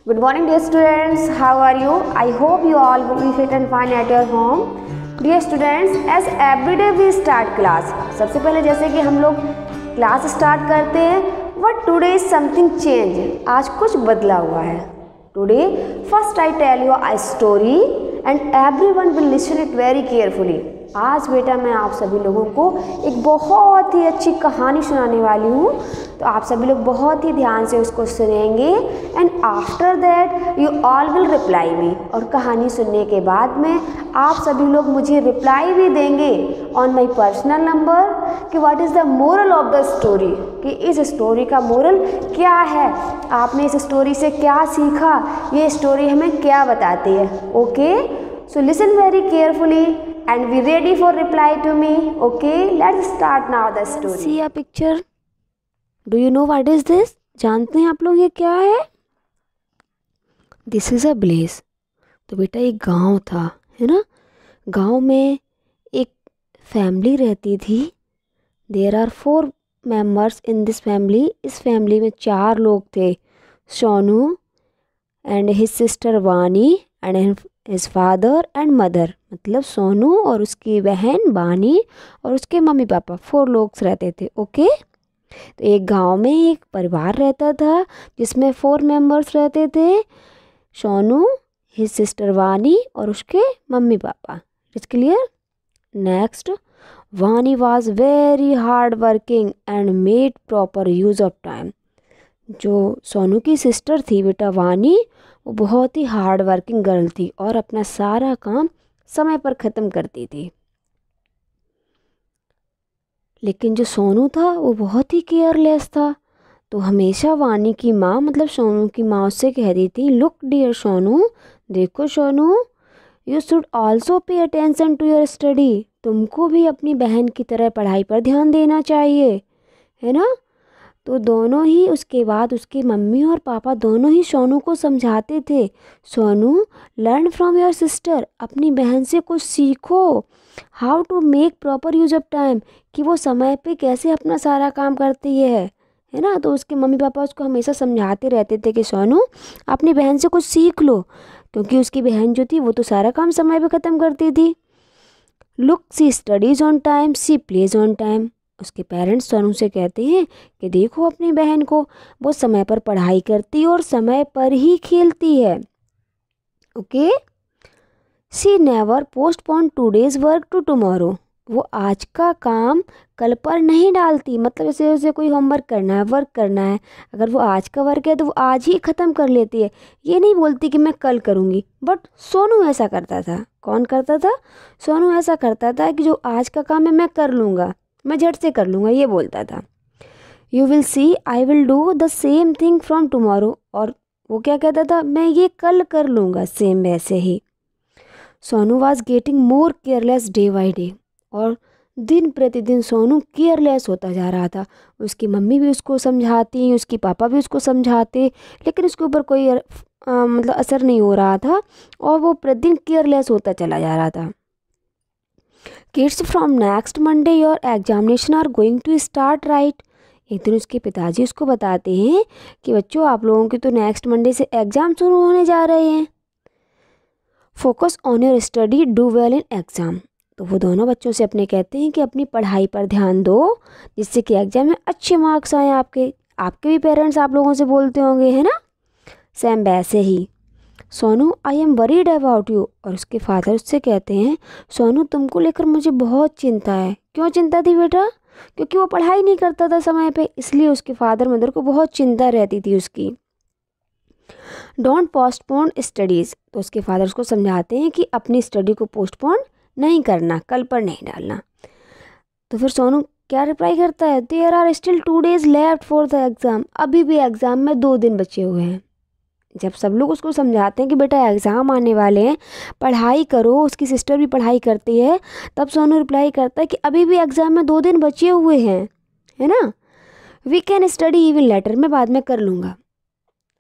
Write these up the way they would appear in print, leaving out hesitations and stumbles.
Good morning dear students, how are you? I hope you all will be fit and fine at your home. Dear students, as every day we start class. सबसे पहले जैसे कि हम लोग class start करते हैं, but today is something change. आज कुछ बदला हुआ है. Today first I tell you a story and everyone will listen it very carefully. आज बेटा मैं आप सभी लोगों को एक बहुत ही अच्छी कहानी सुनाने वाली हूँ, तो आप सभी लोग बहुत ही ध्यान से उसको सुनेंगे and after that you all will reply me. और कहानी सुनने के बाद में आप सभी लोग मुझे रिप्लाई भी देंगे ऑन माई पर्सनल नंबर कि what is the moral of the story, कि इस स्टोरी का मोरल क्या है, आपने इस स्टोरी से क्या सीखा, ये स्टोरी हमें क्या बताती है। Okay, so listen very carefully and we ready for reply to me. Okay, let's start now the story. See a picture. Do you know what is this? जानते हैं आप लोग ये क्या है? This is a village. तो बेटा एक गांव था, है ना। गांव में एक फैमिली रहती थी. There are 4 members in this family. इस फैमिली में 4 लोग थे. सोनू and his sister वानी and his father and mother. मतलब सोनू और उसकी बहन बानी और उसके मम्मी पापा 4 लोग रहते थे। ओके, तो एक गांव में एक परिवार रहता था जिसमें 4 मेंबर्स रहते थे, सोनू, हिज सिस्टर वानी और उसके mummy papa. It's clear. Next, Vani was very hard working and made proper use of time. जो सोनू की सिस्टर थी बेटा वानी, वो बहुत ही हार्ड वर्किंग गर्ल थी और अपना सारा काम समय पर ख़त्म करती थी। लेकिन जो सोनू था वो बहुत ही केयरलेस था। तो हमेशा वानी की माँ मतलब सोनू की माँ उससे कहती थी, लुक डियर सोनू, देखो Sonu, you should also pay attention to your study. तुमको भी अपनी बहन की तरह पढ़ाई पर ध्यान देना चाहिए, है ना। तो दोनों ही उसके बाद उसकी मम्मी और पापा दोनों ही सोनू को समझाते थे, Sonu learn from your sister, अपनी बहन से कुछ सीखो, how to make proper use of time, कि वो समय पे कैसे अपना सारा काम करती है ना। तो उसके मम्मी पापा उसको हमेशा समझाते रहते थे कि सोनू अपनी बहन से कुछ सीख लो, क्योंकि उसकी बहन जो थी वो तो सारा काम समय पे ख़त्म करती थी। Look she studies on time, she plays on time. उसके पेरेंट्स सोनू से कहते हैं कि देखो अपनी बहन को, वो समय पर पढ़ाई करती है और समय पर ही खेलती है। Okay, she never postpone today's work to tomorrow. वो आज का काम कल पर नहीं डालती, मतलब जैसे उसे कोई होमवर्क करना है, वर्क करना है, अगर वो आज का वर्क है तो वो आज ही ख़त्म कर लेती है, ये नहीं बोलती कि मैं कल करूँगी। बट सोनू ऐसा करता था। कौन करता था? सोनू ऐसा करता था कि जो आज का काम है मैं कर लूँगा, मैं झट से कर लूँगा, ये बोलता था। You will see I will do the same thing from tomorrow. और वो क्या कहता था? मैं ये कल कर लूँगा, सेम वैसे ही। Sonu was getting more careless day by day. और दिन प्रतिदिन सोनू केयरलेस होता जा रहा था। उसकी मम्मी भी उसको समझाती, उसकी पापा भी उसको समझाते, लेकिन उसके ऊपर कोई मतलब असर नहीं हो रहा था और वो प्रतिदिन केयरलेस होता चला जा रहा था। Kids from next Monday your examination are going to start right. एक दिन उसके पिताजी उसको बताते हैं कि बच्चों आप लोगों के तो नेक्स्ट मंडे से एग्ज़ाम शुरू होने जा रहे हैं। Focus on your study, do well in exam. तो वो दोनों बच्चों से अपने कहते हैं कि अपनी पढ़ाई पर ध्यान दो, जिससे कि एग्ज़ाम में अच्छे मार्क्स आएँ आपके। आपके भी पेरेंट्स आप लोगों से बोलते होंगे, है ना। सेम वैसे ही, Sonu I am worried about you. और उसके फादर उससे कहते हैं, सोनू तुमको लेकर मुझे बहुत चिंता है। क्यों चिंता थी बेटा? क्योंकि वो पढ़ाई नहीं करता था समय पे, इसलिए उसके फादर मदर को बहुत चिंता रहती थी उसकी। Don't postpone studies. तो उसके फादर उसको समझाते हैं कि अपनी स्टडी को पोस्टपोन नहीं करना, कल पर नहीं डालना। तो फिर सोनू क्या रिप्लाई करता है? There are still 2 days left for the exam. अभी भी एग्ज़ाम में 2 दिन बचे हुए हैं। जब सब लोग उसको समझाते हैं कि बेटा एग्ज़ाम आने वाले हैं, पढ़ाई करो, उसकी सिस्टर भी पढ़ाई करती है, तब सोनू रिप्लाई करता है कि अभी भी एग्ज़ाम में 2 दिन बचे हुए हैं, है ना। We can study even later, मैं बाद में कर लूँगा।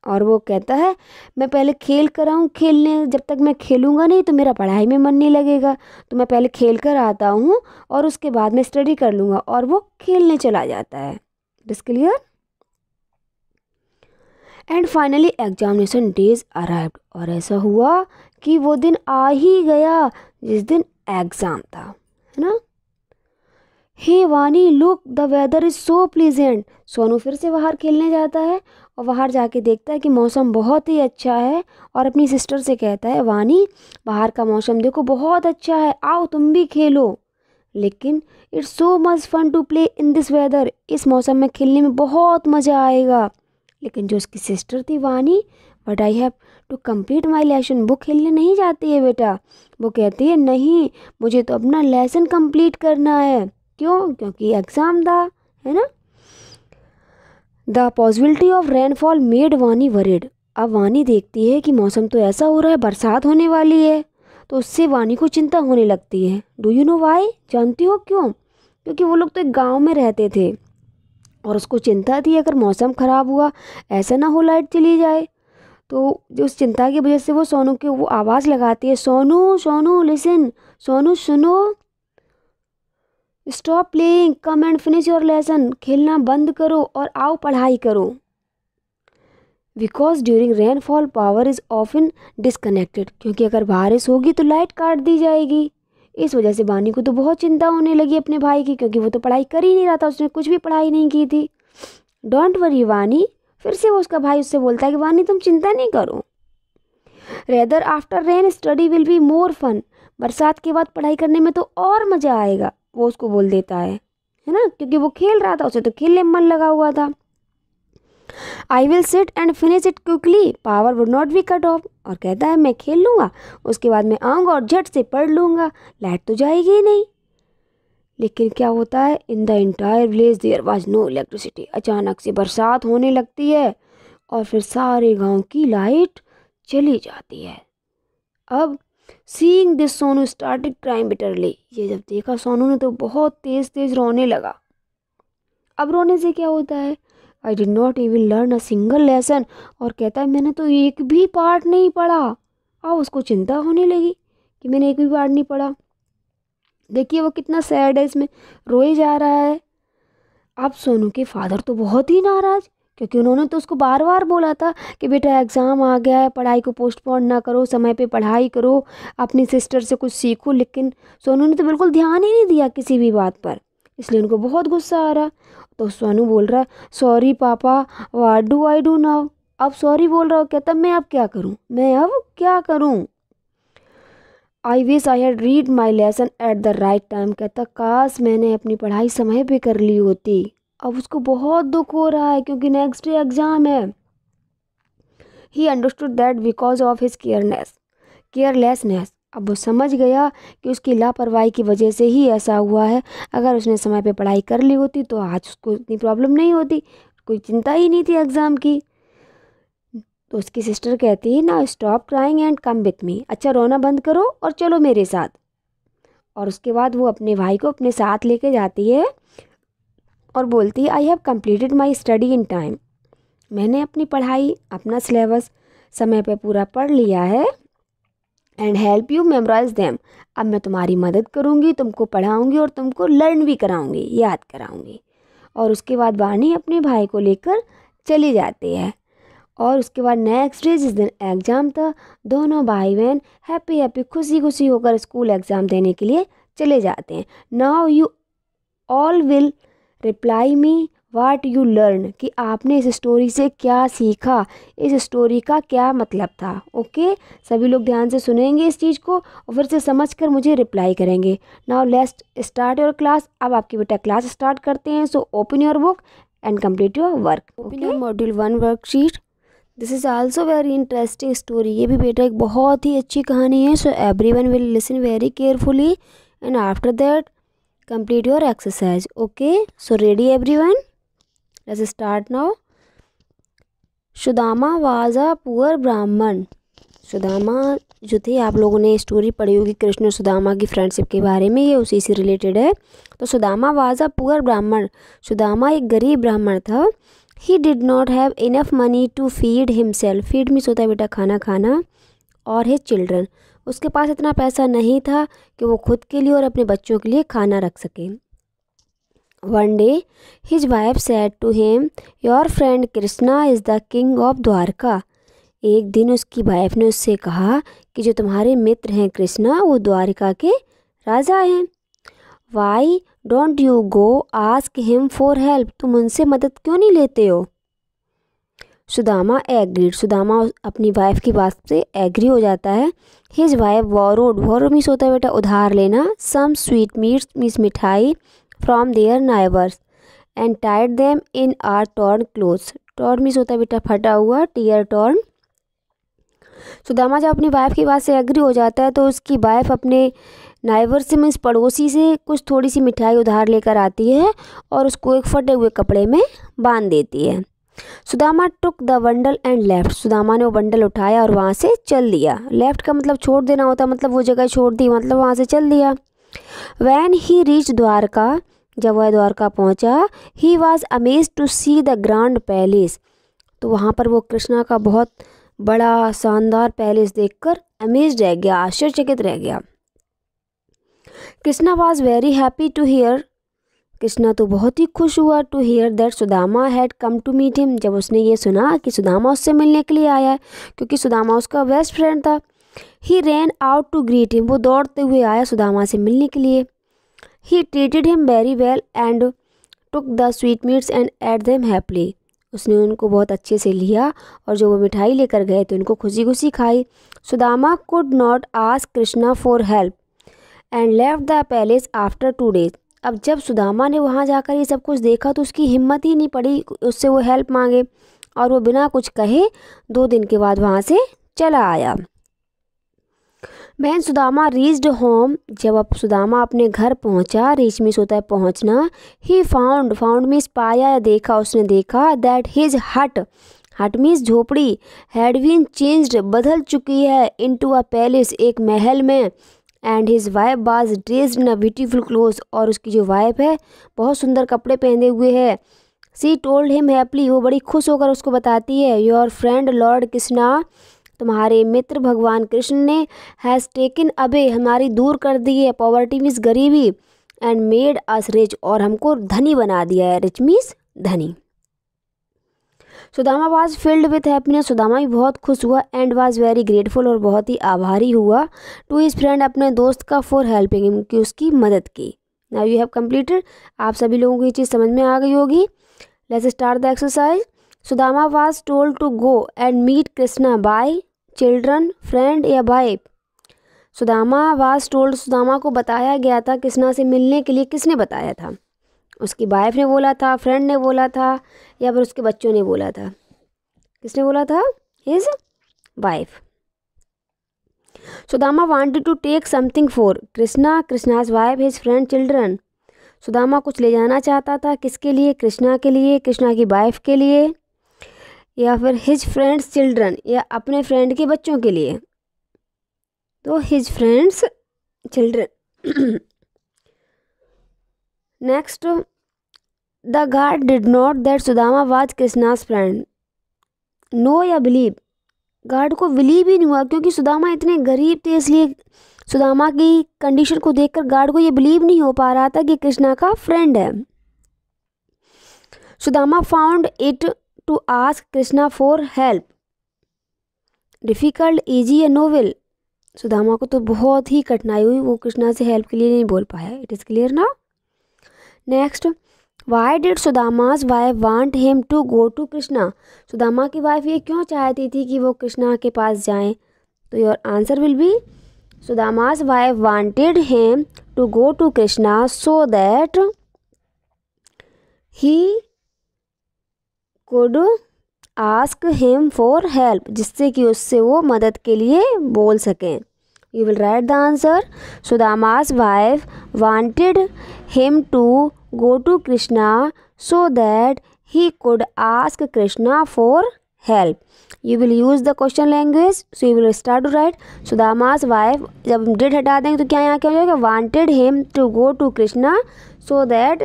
और वो कहता है मैं पहले खेल कर आऊँ, खेलने जब तक मैं खेलूँगा नहीं तो मेरा पढ़ाई में मन नहीं लगेगा, तो मैं पहले खेल कर आता हूँ और उसके बाद में स्टडी कर लूँगा। और वो खेलने चला जाता है। It's clear. And finally examination days arrived, और ऐसा हुआ कि वो दिन आ ही गया जिस दिन एग्ज़ाम था, है ना। Hey Vani look the weather is so pleasant. Sonu फिर से बाहर खेलने जाता है और बाहर जाके देखता है कि मौसम बहुत ही अच्छा है, और अपनी सिस्टर से कहता है वानी बाहर का मौसम देखो बहुत अच्छा है, आओ तुम भी खेलो। लेकिन it's so much fun to play in this weather, इस मौसम में खेलने में बहुत मज़ा आएगा। लेकिन जो उसकी सिस्टर थी Vani, but I have to complete my lesson, वो खेलने नहीं जाती है बेटा। वो कहती है नहीं, मुझे तो अपना लेसन कंप्लीट करना है। क्यों? क्योंकि एग्ज़ाम था, है ना। The possibility of rainfall made वानी वरिड। अब वानी देखती है कि मौसम तो ऐसा हो रहा है, बरसात होने वाली है, तो उससे वानी को चिंता होने लगती है। Do you know why? जानती हो क्यों? क्योंकि वो लोग तो एक गांव में रहते थे और उसको चिंता थी अगर मौसम ख़राब हुआ, ऐसा ना हो लाइट चली जाए। तो जो उस चिंता की वजह से वो सोनू की वो आवाज़ लगाती है, सोनू सोनू लिसन, सोनू सुनो, stop playing, come and finish your lesson, खेलना बंद करो और आओ पढ़ाई करो। Because during rainfall power is often disconnected, क्योंकि अगर बारिश होगी तो लाइट काट दी जाएगी। इस वजह से वानी को तो बहुत चिंता होने लगी अपने भाई की, क्योंकि वो तो पढ़ाई कर ही नहीं रहा था, उसने कुछ भी पढ़ाई नहीं की थी। डोंट वरी वानी, फिर से वो उसका भाई उससे बोलता है कि वानी तुम चिंता नहीं करो, rather after rain study will be more fun, बरसात के बाद पढ़ाई करने में तो और मज़ा आएगा। वो उसको बोल देता है ना, क्योंकि वो खेल रहा था, उसे तो खेलने में मन लगा हुआ था। I will sit and finish it quickly, power would not be cut off, और कहता है मैं खेल लूँगा, उसके बाद मैं आऊँगा और झट से पढ़ लूँगा, लाइट तो जाएगी ही नहीं। लेकिन क्या होता है, in the entire village there was no electricity. अचानक से बरसात होने लगती है और फिर सारे गांव की लाइट चली जाती है। अब seeing this Sonu started crying bitterly, ये जब देखा सोनू ने तो बहुत तेज तेज रोने लगा। अब रोने से क्या होता है, I did not even learn a single lesson, और कहता है मैंने तो एक भी पार्ट नहीं पढ़ा। अब उसको चिंता होने लगी कि मैंने एक भी पार्ट नहीं पढ़ा। देखिए वो कितना सैड है, इसमें रोए जा रहा है। अब सोनू के फादर तो बहुत ही नाराज़, क्योंकि उन्होंने तो उसको बार बार बोला था कि बेटा एग्ज़ाम आ गया है, पढ़ाई को पोस्टपोन ना करो, समय पे पढ़ाई करो, अपनी सिस्टर से कुछ सीखो। लेकिन सोनू ने तो बिल्कुल ध्यान ही नहीं दिया किसी भी बात पर, इसलिए उनको बहुत गुस्सा आ रहा। तो सोनू बोल रहा है सॉरी पापा, what do I do now. अब सॉरी बोल रहा हो, कहता मैं अब क्या करूँ, मैं अब क्या करूँ। I wish I had read my lesson at the right time, कहता काश मैंने अपनी पढ़ाई समय पे कर ली होती। अब उसको बहुत दुख हो रहा है क्योंकि नेक्स्ट डे एग्ज़ाम है। He understood that because of his carelessness, अब वो समझ गया कि उसकी लापरवाही की वजह से ही ऐसा हुआ है। अगर उसने समय पे पढ़ाई कर ली होती तो आज उसको इतनी प्रॉब्लम नहीं होती, कोई चिंता ही नहीं थी एग्ज़ाम की। तो उसकी सिस्टर कहती है ना stop crying and come with me, अच्छा रोना बंद करो और चलो मेरे साथ। और उसके बाद वो अपने भाई को अपने साथ लेके जाती है और बोलती है I have completed my study in time, मैंने अपनी पढ़ाई अपना सिलेबस समय पे पूरा पढ़ लिया है। And help you memorise them, अब मैं तुम्हारी मदद करूँगी, तुमको पढ़ाऊँगी और तुमको लर्न भी कराऊँगी, याद कराऊँगी। और उसके बाद वानी अपने भाई को लेकर चली जाती है। और उसके बाद नेक्स्ट डे जिस दिन एग्ज़ाम था, दोनों भाई बहन हैप्पी हैप्पी खुशी खुशी होकर स्कूल एग्ज़ाम देने के लिए चले जाते हैं। Now you all will reply me what you learn, कि आपने इस स्टोरी से क्या सीखा, इस स्टोरी का क्या मतलब था। ओके सभी लोग ध्यान से सुनेंगे इस चीज़ को और फिर से समझ कर मुझे रिप्लाई करेंगे। Now let's start your class, अब आपकी बेटा क्लास स्टार्ट करते हैं। So open your book and complete your work. Open your module 1 worksheet. This is also very interesting story, ये भी बेटा एक बहुत ही अच्छी कहानी है। So everyone will listen very carefully and after that complete your exercise. Okay, so ready everyone, let's start now. Sudama was a poor ब्राह्मण। सुदामा जो थे, आप लोगों ने स्टोरी पढ़ी होगी कृष्ण और सुदामा की फ्रेंडशिप के बारे में, ये उसी से रिलेटेड है। तो सुदामा was a poor ब्राह्मण, सुदामा एक गरीब ब्राह्मण था। He did not have enough money to feed himself, feed means होता है बेटा खाना खाना, और हिज चिल्ड्रन, उसके पास इतना पैसा नहीं था कि वो खुद के लिए और अपने बच्चों के लिए खाना रख सके। One day his wife said to him, your friend Krishna is the king of Dwarka. एक दिन उसकी वाइफ ने उससे कहा कि जो तुम्हारे मित्र हैं कृष्णा वो द्वारिका के राजा हैं. Why don't you go ask him for help? तुम उनसे मदद क्यों नहीं लेते हो? सुदामा एग्रीड. सुदामा अपनी वाइफ की बात से एग्री हो जाता है. हिज वाइफ बोरोड मीन्स होता है बेटा उधार लेना. सम स्वीट मीट्स मीन्स मिठाई from their neighbours and tied them in our torn clothes. Torn means होता है बेटा फटा हुआ. Tier torn. सुदामा जब अपनी वाइफ की बात से एग्री हो जाता है तो उसकी वाइफ अपने नाइबर से मीन्स पड़ोसी से कुछ थोड़ी सी मिठाई उधार लेकर आती है और उसको एक फटे हुए कपड़े में बांध देती है. Sudama took the bundle and left. Sudama ने वो बंडल उठाया और वहाँ से चल दिया. लेफ्ट का मतलब छोड़ देना होता, मतलब वो जगह छोड़ दी, मतलब वहाँ से चल दिया. When he reach Dwarka. जब वह द्वारका पहुँचा, he was amazed to see the grand palace. तो वहाँ पर वो कृष्णा का बहुत बड़ा शानदार पैलेस देखकर अमेज्ड रह गया, आश्चर्यचकित रह गया. Krishna was very happy to hear. Krishna तो बहुत ही खुश हुआ to hear that Sudama had come to meet him. जब उसने ये सुना कि सुदामा उससे मिलने के लिए आया है, क्योंकि सुदामा उसका बेस्ट फ्रेंड था. He ran out to greet him. वो दौड़ते हुए आया सुदामा से मिलने के लिए. He treated him very well and took the sweet meats and ate them happily. उसने उनको बहुत अच्छे से लिया और जो वो मिठाई लेकर गए थे उनको खुशी खुशी खाई. Sudama could not ask Krishna for help and left the palace after 2 days. अब जब सुदामा ने वहाँ जाकर ये सब कुछ देखा तो उसकी हिम्मत ही नहीं पड़ी उससे वो हेल्प मांगे और वो बिना कुछ कहे 2 दिन के बाद वहाँ से चला आया. बहन सुदामा रीच्ड होम. जब अब सुदामा अपने घर पहुँचा, रीच मीन्स होता है पहुँचना. ही फाउंड मीन्स पाया या देखा. उसने देखा दैट हिज हट मीन्स झोपड़ी हैड बीन चेंज्ड बदल चुकी है इनटू अ पैलेस एक महल में. And his wife was dressed in a beautiful clothes. और उसकी जो वाइफ है बहुत सुंदर कपड़े पहने हुए है. सी टोल्ड हिम हैप्पीली. वो बड़ी खुश होकर उसको बताती है, योर फ्रेंड लॉर्ड कृष्णा, तुम्हारे मित्र भगवान कृष्ण ने हैज़ टेकन अवे हमारी दूर कर दी है पॉवर्टी मीन्स गरीबी एंड मेड अस रिच और हमको धनी बना दिया है. रिच मीन्स धनी. Sudama was filled with happiness. Sudama भी बहुत खुश हुआ एंड वाज वेरी ग्रेटफुल और बहुत ही आभारी हुआ टू हिज फ्रेंड अपने दोस्त का फॉर हेल्पिंग हिम कि उसकी मदद की. Now you have completed. आप सभी लोगों को ये चीज़ समझ में आ गई होगी. Let's start the exercise. Sudama was told to go and meet Krishna by children friend या wife. Sudama was told. Sudama को बताया गया था कृष्णा से मिलने के लिए. किसने बताया था? उसकी वाइफ ने बोला था, फ्रेंड ने बोला था या फिर उसके बच्चों ने बोला था? किसने बोला था? His wife. Sudama wanted to take something for Krishna, Krishna's wife, his friend, children. Sudama कुछ ले जाना चाहता था. किसके लिए? कृष्णा के लिए, कृष्णा की वाइफ के लिए या फिर हिज फ्रेंड्स चिल्ड्रन या अपने फ्रेंड के बच्चों के लिए. तो his friends children. Next, the guard did not that Sudama was Krishna's friend. No या बिलीव. गार्ड को बिलीव ही नहीं हुआ क्योंकि सुदामा इतने गरीब थे, इसलिए सुदामा की कंडीशन को देखकर गार्ड को ये बिलीव नहीं हो पा रहा था कि कृष्णा का फ्रेंड है. Sudama found it to ask Krishna for help difficult, easy या नोवेल. सुदामा को तो बहुत ही कठिनाई हुई, वो कृष्णा से हेल्प के लिए नहीं बोल पाया. It is clear now. Next, why did Sudama's wife want him to go to Krishna. Sudama की वाइफ ये क्यों चाहती थी कि वो कृष्णा के पास जाएं? तो your answer will be Sudama's wife wanted him to go to Krishna so that he could ask him for help, जिससे कि उससे वो मदद के लिए बोल सकें. You will write the answer. Sudama's wife wanted him to go to Krishna so that he could ask Krishna for help. You will use the question language. So you will start to write Sudama's wife. जब हम did हटा देंगे तो क्या यहाँ क्या हो जाएगा? Wanted him to go to Krishna so that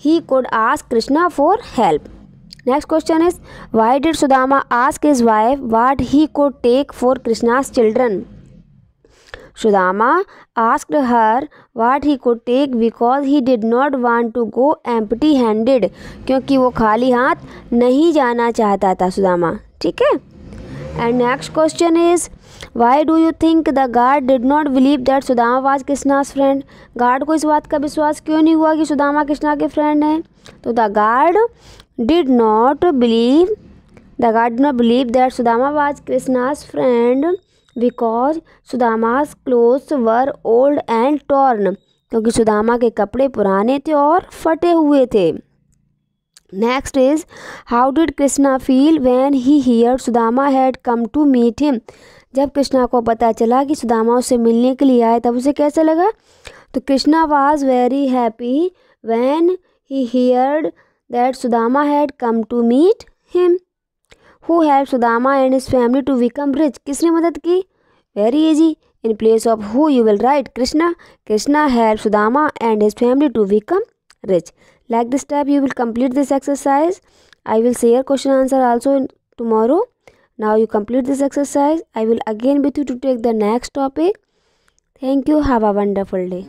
he could ask Krishna for help. Next question is, why did Sudama ask his wife what he could take for Krishna's children? Sudama asked her what he could take because he did not want to go empty handed, क्योंकि वो खाली हाथ नहीं जाना चाहता था सुदामा। ठीक है। And next question is why do you think the guard did not believe that Sudama was Krishna's friend. Guard को इस बात का विश्वास क्यों नहीं हुआ कि सुदामा कृष्णा के फ्रेंड हैं। तो the guard did not believe that Sudama was Krishna's friend because Sudama's clothes were old and torn, क्योंकि सुदामा के कपड़े पुराने थे और फटे हुए थे। Next is how did Krishna feel when he hear Sudama had come to meet him. जब कृष्णा को पता चला कि सुदामा उससे मिलने के लिए आए तब उसे कैसा लगा। तो Krishna was very happy when he heard that Sudama had come to meet him. Who help Sudama and his family to become rich. किसने मदद की। Very easy, in place of who you will write Krishna. Krishna help Sudama and his family to become rich. Like this step you will complete this exercise. I will share question answer also tomorrow. Now you complete this exercise. I will again with you to take the next topic. Thank you. Have a wonderful day.